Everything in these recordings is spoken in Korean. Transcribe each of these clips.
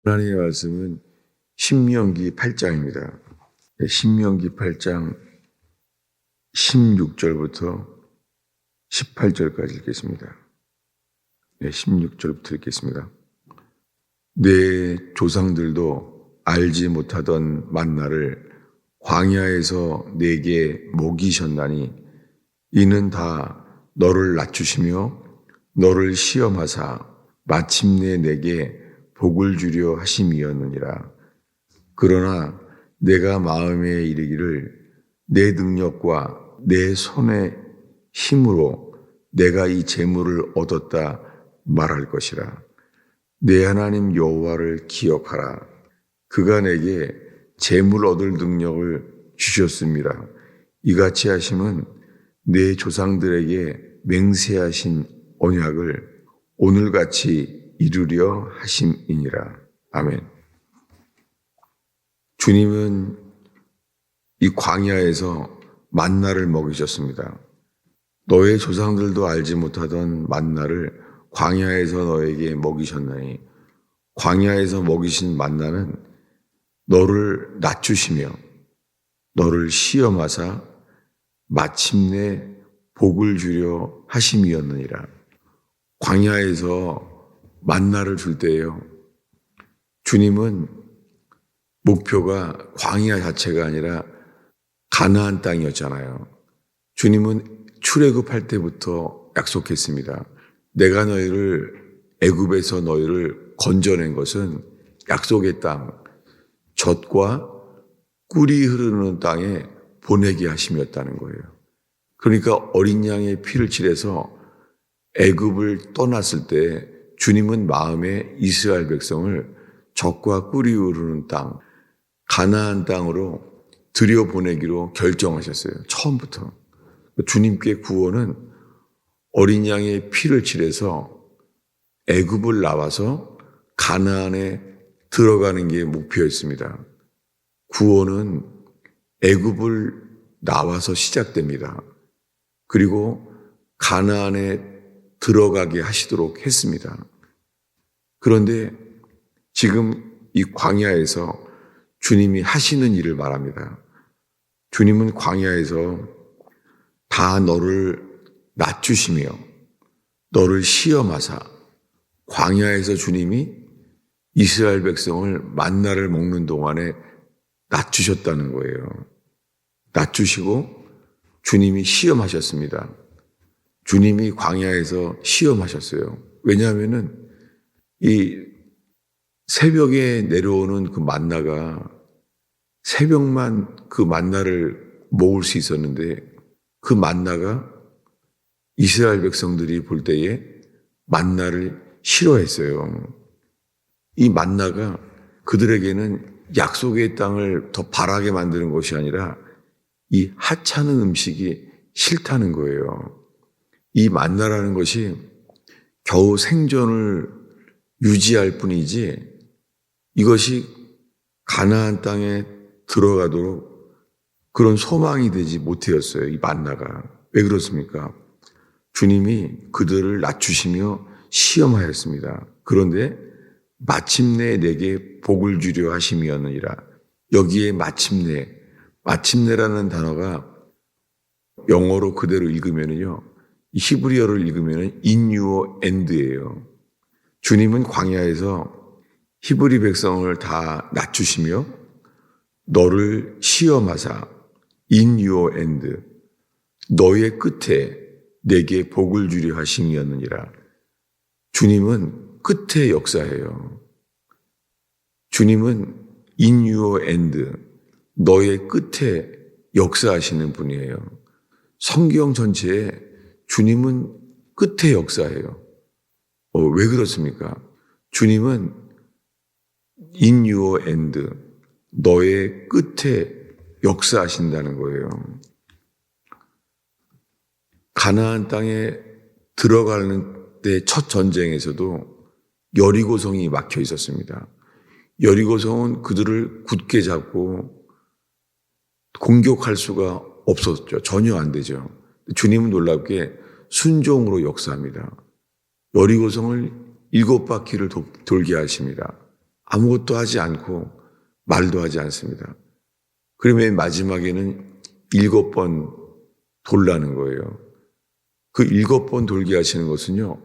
하나님의 말씀은 신명기 8장입니다. 신명기 8장 16절부터 18절까지 읽겠습니다. 16절부터 읽겠습니다. 내 조상들도 알지 못하던 만나를 광야에서 내게 먹이셨나니 이는 다 너를 낮추시며 너를 시험하사 마침내 내게 복을 주려 하심이었느니라. 그러나 내가 마음에 이르기를 내 능력과 내 손의 힘으로 내가 이 재물을 얻었다 말할 것이라. 내 하나님 여호와를 기억하라. 그가 내게 재물 얻을 능력을 주셨음이라. 이같이 하심은 내 조상들에게 맹세하신 언약을 오늘같이 이루려 하심이니라. 아멘. 주님은 이 광야에서 만나를 먹이셨습니다. 너의 조상들도 알지 못하던 만나를 광야에서 너에게 먹이셨나니, 광야에서 먹이신 만나는 너를 낮추시며 너를 시험하사 마침내 복을 주려 하심이었느니라. 광야에서 만나를 줄 때예요. 주님은 목표가 광야 자체가 아니라 가나안 땅이었잖아요. 주님은 출애굽할 때부터 약속했습니다. 내가 너희를 애굽에서 너희를 건져낸 것은 약속의 땅, 젖과 꿀이 흐르는 땅에 보내게 하심이었다는 거예요. 그러니까 어린 양의 피를 칠해서 애굽을 떠났을 때 주님은 마음에 이스라엘 백성을 젖과 꿀이 흐르는 땅, 가나안 땅으로 들여보내기로 결정하셨어요. 처음부터. 주님께 구원은 어린 양의 피를 칠해서 애굽을 나와서 가나안에 들어가는 게 목표였습니다. 구원은 애굽을 나와서 시작됩니다. 그리고 가나안에 들어가게 하시도록 했습니다. 그런데 지금 이 광야에서 주님이 하시는 일을 말합니다. 주님은 광야에서 다 너를 낮추시며 너를 시험하사, 광야에서 주님이 이스라엘 백성을 만나를 먹는 동안에 낮추셨다는 거예요. 낮추시고 주님이 시험하셨습니다. 주님이 광야에서 시험하셨어요. 왜냐하면은 이 새벽에 내려오는 그 만나가 새벽만 그 만나를 먹을 수 있었는데 그 만나가 이스라엘 백성들이 볼 때에 만나를 싫어했어요. 이 만나가 그들에게는 약속의 땅을 더 바라게 만드는 것이 아니라 이 하찮은 음식이 싫다는 거예요. 이 만나라는 것이 겨우 생존을 유지할 뿐이지 이것이 가나안 땅에 들어가도록 그런 소망이 되지 못하였어요. 이 만나가. 왜 그렇습니까? 주님이 그들을 낮추시며 시험하였습니다. 그런데 마침내 내게 복을 주려 하심이었느니라. 여기에 마침내라는 단어가 영어로 그대로 읽으면요, 히브리어를 읽으면 in your end예요. 주님은 광야에서 히브리 백성을 다 낮추시며 너를 시험하사 in your end, 너의 끝에 내게 복을 주려 하심이었느니라. 주님은 끝의 역사예요. 주님은 in your end, 너의 끝에 역사하시는 분이에요. 성경 전체에 주님은 끝의 역사예요. 왜 그렇습니까? 주님은 in your end, 너의 끝에 역사하신다는 거예요. 가나안 땅에 들어가는 때 첫 전쟁에서도 여리고성이 막혀 있었습니다. 여리고성은 그들을 굳게 잡고 공격할 수가 없었죠. 전혀 안 되죠. 주님은 놀랍게 순종으로 역사합니다. 여리고성을 7바퀴를 돌게 하십니다. 아무것도 하지 않고 말도 하지 않습니다. 그러면 마지막에는 7번 돌라는 거예요. 그 7번 돌게 하시는 것은요,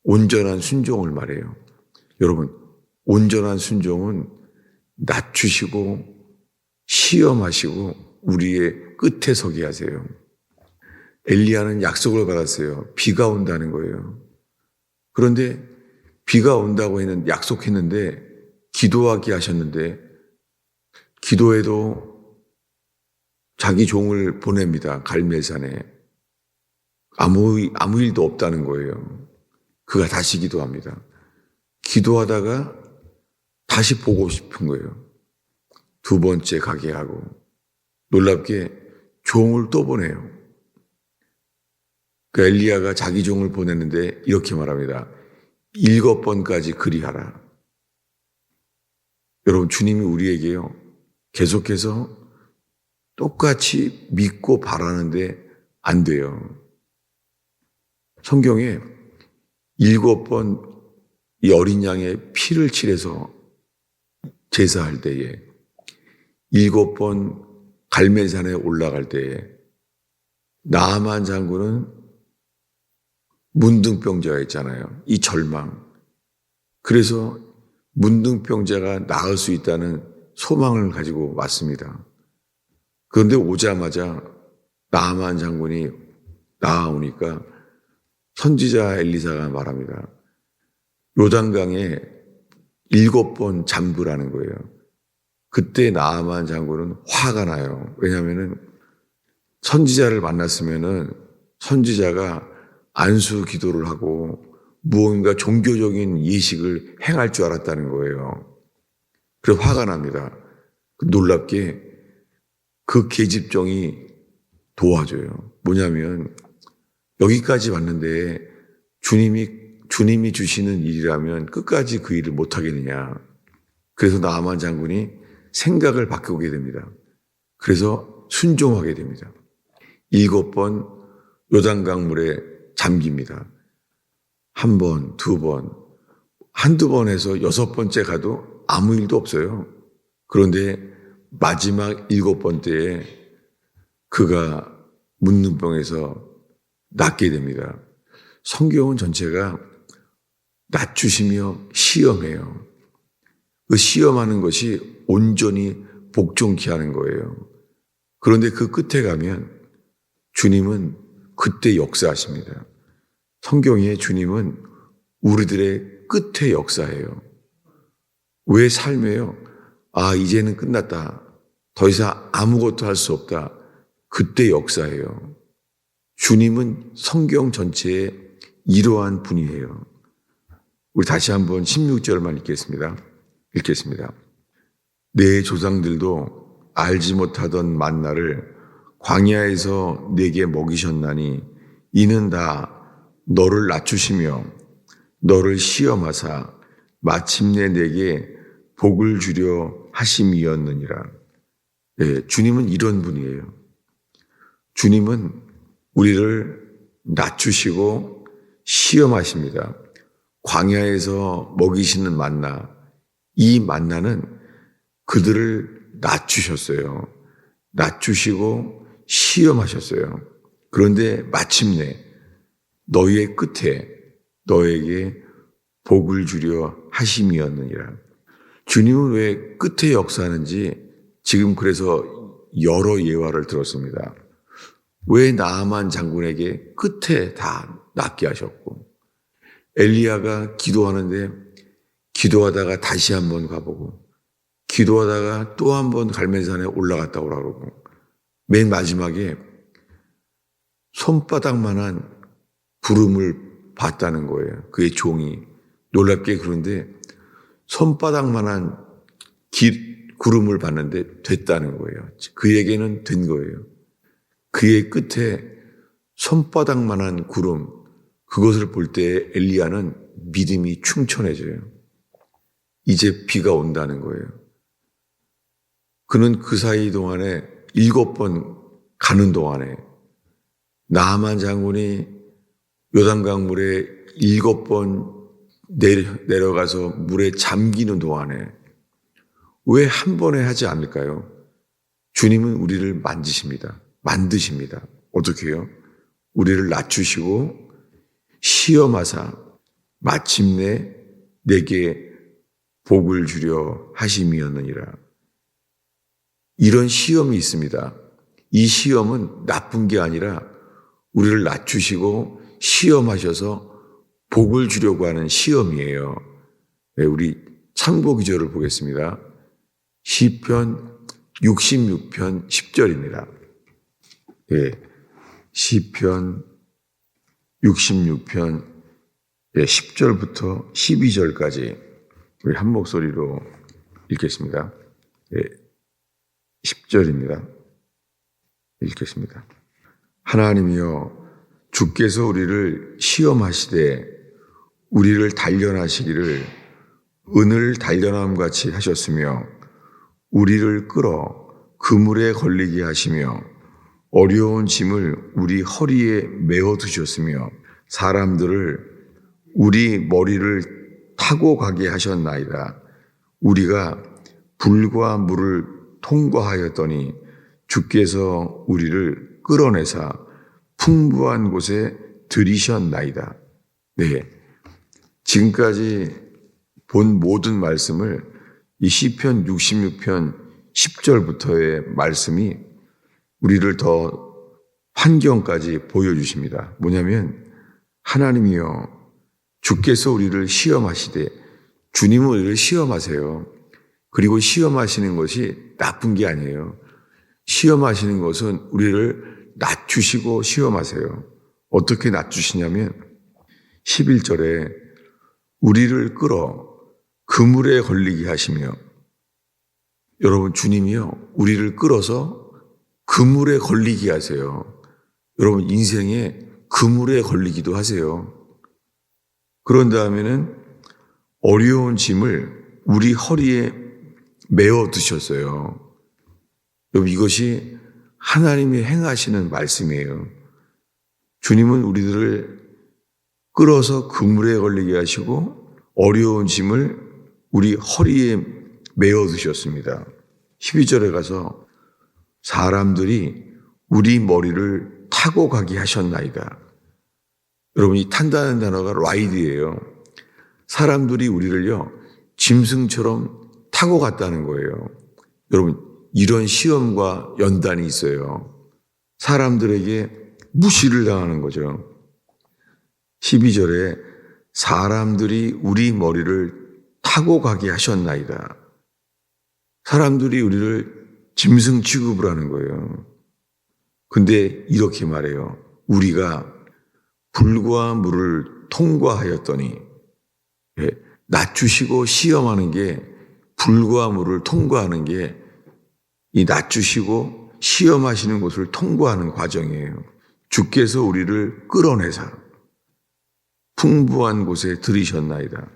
온전한 순종을 말해요. 여러분, 온전한 순종은 낮추시고 시험하시고 우리의 끝에 서게 하세요. 엘리야는 약속을 받았어요. 비가 온다는 거예요. 그런데 비가 온다고 약속했는데 기도하게 하셨는데 기도에도 자기 종을 보냅니다. 갈멜산에. 아무 일도 없다는 거예요. 그가 다시 기도합니다. 기도하다가 다시 보고 싶은 거예요. 2번째 가게 하고 놀랍게 종을 또 보내요. 그 엘리야가 자기 종을 보냈는데 이렇게 말합니다. 7번까지 그리하라. 여러분, 주님이 우리에게요, 계속해서 똑같이 믿고 바라는데 안 돼요. 성경에 7번 이 어린 양의 피를 칠해서 제사할 때에 7번 갈멜산에 올라갈 때에 나아만 장군은 문둥병자였잖아요. 이 절망. 그래서 문둥병자가 나을 수 있다는 소망을 가지고 왔습니다. 그런데 오자마자 나아만 장군이 나아오니까 선지자 엘리사가 말합니다. 요단강에 7번 잠그라는 거예요. 그때 나아만 장군은 화가 나요. 왜냐하면은 선지자를 만났으면은 선지자가 안수 기도를 하고 무언가 종교적인 예식을 행할 줄 알았다는 거예요. 그래서 화가 납니다. 놀랍게 그 계집종이 도와줘요. 뭐냐면 여기까지 왔는데 주님이 주시는 일이라면 끝까지 그 일을 못 하겠느냐. 그래서 나아만 장군이 생각을 바꾸게 됩니다. 그래서 순종하게 됩니다. 7번 요단강물에 잠깁니다. 1번, 2번, 한두 번 해서 6번째 가도 아무 일도 없어요. 그런데 마지막 7번째에 그가 문둥병에서 낫게 됩니다. 성경은 전체가 낮추시며 시험해요. 그 시험하는 것이 온전히 복종케 하는 거예요. 그런데 그 끝에 가면 주님은 그때 역사하십니다. 성경에 주님은 우리들의 끝에 역사해요. 왜 삶에요? 이제는 끝났다. 더 이상 아무것도 할 수 없다. 그때 역사해요. 주님은 성경 전체에 이러한 분이에요. 우리 다시 한번 16절만 읽겠습니다. 내 조상들도 알지 못하던 만나를 광야에서 내게 먹이셨나니 이는 다 너를 낮추시며 너를 시험하사 마침내 내게 복을 주려 하심이었느니라. 네, 주님은 이런 분이에요. 주님은 우리를 낮추시고 시험하십니다. 광야에서 먹이시는 만나, 이 만나는 그들을 낮추셨어요. 낮추시고 시험하셨어요. 그런데 마침내 너희의 끝에 너에게 복을 주려 하심이었느니라. 주님은 왜 끝에 역사하는지 지금 그래서 여러 예화를 들었습니다. 왜 나아만 장군에게 끝에 다 낫게 하셨고, 엘리야가 기도하는데 기도하다가 다시 한번 가보고, 기도하다가 또 한번 갈멜산에 올라갔다 오라 그러고, 맨 마지막에 손바닥만한 구름을 봤다는 거예요. 그의 종이. 놀랍게. 그런데 손바닥만한 구름을 봤는데 됐다는 거예요. 그에게는 된 거예요. 그의 끝에 손바닥만한 구름, 그것을 볼 때 엘리야는 믿음이 충천해져요. 이제 비가 온다는 거예요. 그는 그 사이 동안에 7번 가는 동안에 나아만 장군이 요단강 물에 7번 내려가서 물에 잠기는 동안에 왜 한 번에 하지 않을까요? 주님은 우리를 만드십니다. 어떻게 해요? 우리를 낮추시고 시험하사 마침내 내게 복을 주려 하심이었느니라. 이런 시험이 있습니다. 이 시험은 나쁜 게 아니라 우리를 낮추시고 시험하셔서 복을 주려고 하는 시험이에요. 네, 우리 참고 기절을 보겠습니다. 시편 66편 10절입니다. 예, 시편 66편 10절부터 12절까지 우리 한 목소리로 읽겠습니다. 예, 10절입니다. 읽겠습니다. 하나님이여, 주께서 우리를 시험하시되 우리를 단련하시기를 은을 단련함 같이 하셨으며 우리를 끌어 그물에 걸리게 하시며 어려운 짐을 우리 허리에 메어 두셨으며 사람들을 우리 머리를 타고 가게 하셨나이다. 우리가 불과 물을 통과하였더니 주께서 우리를 끌어내사 풍부한 곳에 들이셨나이다. 네, 지금까지 본 모든 말씀을 이 시편 66편 10절부터의 말씀이 우리를 더 환경까지 보여주십니다. 뭐냐면 하나님이여, 주께서 우리를 시험하시되, 주님은 우리를 시험하세요. 그리고 시험하시는 것이 나쁜 게 아니에요. 시험하시는 것은 우리를 낮추시고 시험하세요. 어떻게 낮추시냐면 11절에 우리를 끌어 그물에 걸리게 하시며, 여러분, 주님이요, 우리를 끌어서 그물에 걸리게 하세요. 여러분, 인생에 그물에 걸리기도 하세요. 그런 다음에는 어려운 짐을 우리 허리에 메어 두셨어요. 여러분, 이것이 하나님이 행하시는 말씀이에요. 주님은 우리들을 끌어서 그물에 걸리게 하시고 어려운 짐을 우리 허리에 메어 두셨습니다. 12절에 가서 사람들이 우리 머리를 타고 가게 하셨나이다. 여러분, 이 탄다는 단어가 라이드예요. 사람들이 우리를요, 짐승처럼 타고 갔다는 거예요. 여러분, 이런 시험과 연단이 있어요. 사람들에게 무시를 당하는 거죠. 12절에 사람들이 우리 머리를 타고 가게 하셨나이다. 사람들이 우리를 짐승 취급을 하는 거예요. 근데 이렇게 말해요. 우리가 불과 물을 통과하였더니, 낮추시고 시험하는 게, 불과 물을 통과하는 게 이 낮추시고 시험하시는 곳을 통과하는 과정이에요. 주께서 우리를 끌어내사 풍부한 곳에 들이셨나이다.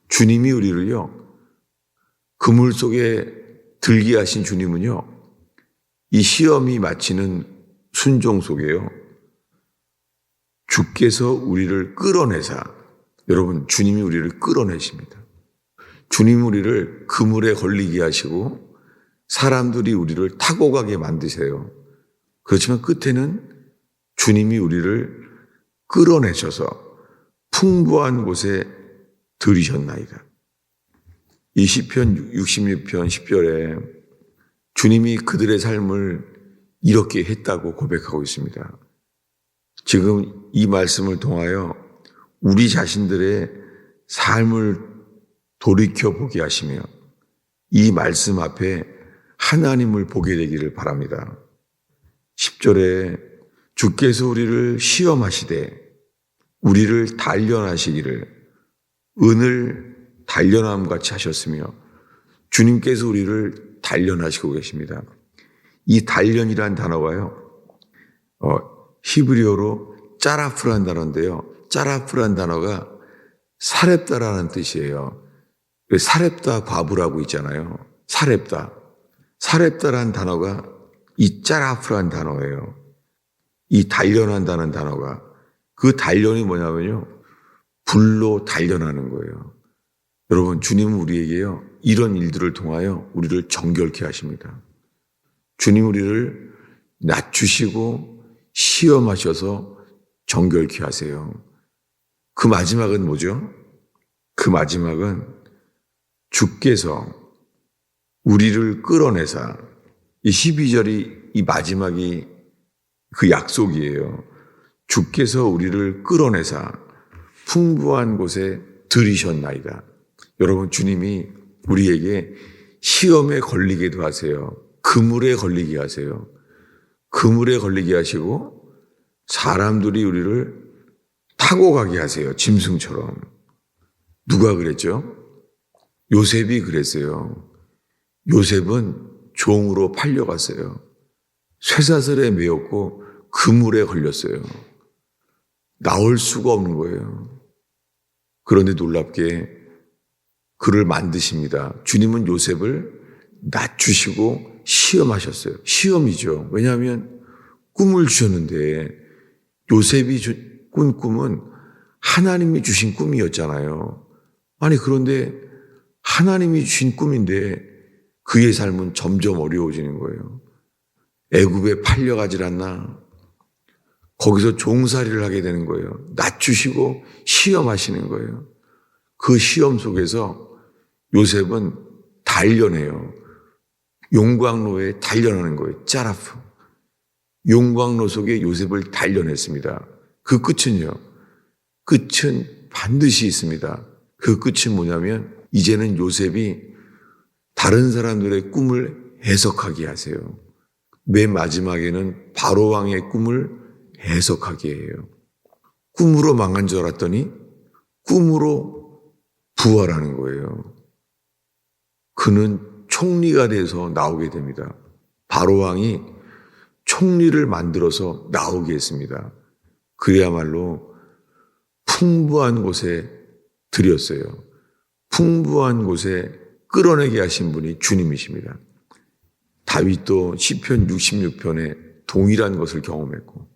주님이 우리를요, 그물 속에 들게 하신 주님은요, 이 시험이 마치는 순종 속에요, 주께서 우리를 끌어내사, 여러분, 주님이 우리를 끌어내십니다. 주님이 우리를 그물에 걸리게 하시고 사람들이 우리를 타고 가게 만드세요. 그렇지만 끝에는 주님이 우리를 끌어내셔서 풍부한 곳에 들이셨나이다. 이 시편 66편 10절에 주님이 그들의 삶을 이렇게 했다고 고백하고 있습니다. 지금 이 말씀을 통하여 우리 자신들의 삶을 돌이켜보게 하시며 이 말씀 앞에 하나님을 보게 되기를 바랍니다. 10절에 주께서 우리를 시험하시되 우리를 단련하시기를 은을 단련함 같이 하셨으며, 주님께서 우리를 단련하시고 계십니다. 이 단련이란 단어가요, 히브리어로 짜라프란 단어인데요. 짜라프란 단어가 사렙다라는 뜻이에요. 사렙다 과부라고 있잖아요. 사렙다란 단어가 이 짜라프란 단어예요. 이 단련한다는 단어가, 그 단련이 뭐냐면요, 불로 단련하는 거예요. 여러분, 주님은 우리에게요, 이런 일들을 통하여 우리를 정결케 하십니다. 주님 우리를 낮추시고 시험하셔서 정결케 하세요. 그 마지막은 뭐죠? 그 마지막은 주께서 우리를 끌어내사, 이 12절이 이 마지막이 그 약속이에요. 주께서 우리를 끌어내사 풍부한 곳에 들이셨나이다. 여러분, 주님이 우리에게 시험에 걸리게도 하세요. 그물에 걸리게 하세요. 그물에 걸리게 하시고 사람들이 우리를 타고 가게 하세요. 짐승처럼. 누가 그랬죠? 요셉이 그랬어요. 요셉은 종으로 팔려갔어요. 쇠사슬에 매었고 그물에 걸렸어요. 나올 수가 없는 거예요. 그런데 놀랍게 그를 만드십니다. 주님은 요셉을 낮추시고 시험하셨어요. 시험이죠. 왜냐하면 꿈을 주셨는데 요셉이 꾼 꿈은 하나님이 주신 꿈이었잖아요. 아니 그런데 하나님이 주신 꿈인데 그의 삶은 점점 어려워지는 거예요. 애굽에 팔려가질 않나. 거기서 종살이를 하게 되는 거예요. 낮추시고 시험하시는 거예요. 그 시험 속에서 요셉은 단련해요. 용광로에 단련하는 거예요. 짜라프. 용광로 속에 요셉을 단련했습니다. 그 끝은요. 끝은 반드시 있습니다. 그 끝은 뭐냐면 이제는 요셉이 다른 사람들의 꿈을 해석하게 하세요. 맨 마지막에는 바로 왕의 꿈을 해석하게 해요. 꿈으로 망한 줄 알았더니 꿈으로 부활하는 거예요. 그는 총리가 돼서 나오게 됩니다. 바로 왕이 총리를 만들어서 나오게 했습니다. 그야말로 풍부한 곳에 들였어요. 풍부한 곳에 끌어내게 하신 분이 주님이십니다. 다윗도 시편 66편에 동일한 것을 경험했고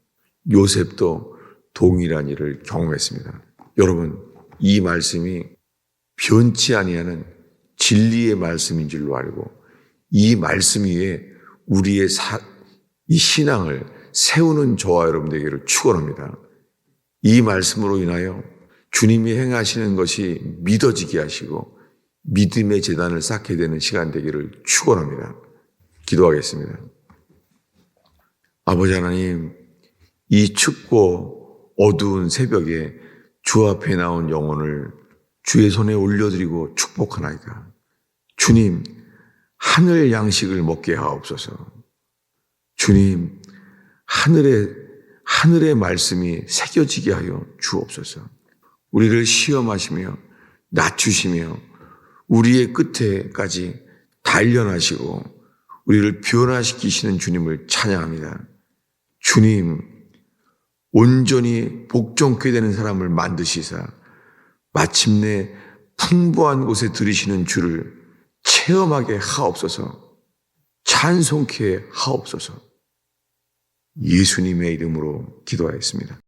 요셉도 동일한 일을 경험했습니다. 여러분, 이 말씀이 변치 아니하는 진리의 말씀인 줄로 알고 이 말씀 위에 우리의 이 신앙을 세우는 저와 여러분 되기를 축원합니다. 이 말씀으로 인하여 주님이 행하시는 것이 믿어지게 하시고 믿음의 제단을 쌓게 되는 시간 되기를 축원합니다. 기도하겠습니다. 아버지 하나님, 이 춥고 어두운 새벽에 주 앞에 나온 영혼을 주의 손에 올려드리고 축복하나이다. 주님, 하늘 양식을 먹게 하옵소서. 주님, 하늘의 말씀이 새겨지게 하여 주옵소서. 우리를 시험하시며 낮추시며 우리의 끝에까지 단련하시고 우리를 변화시키시는 주님을 찬양합니다. 주님, 온전히 복종케 되는 사람을 만드시사 마침내 풍부한 곳에 들이시는 주를 체험하게 하옵소서. 찬송케 하옵소서. 예수님의 이름으로 기도하였습니다.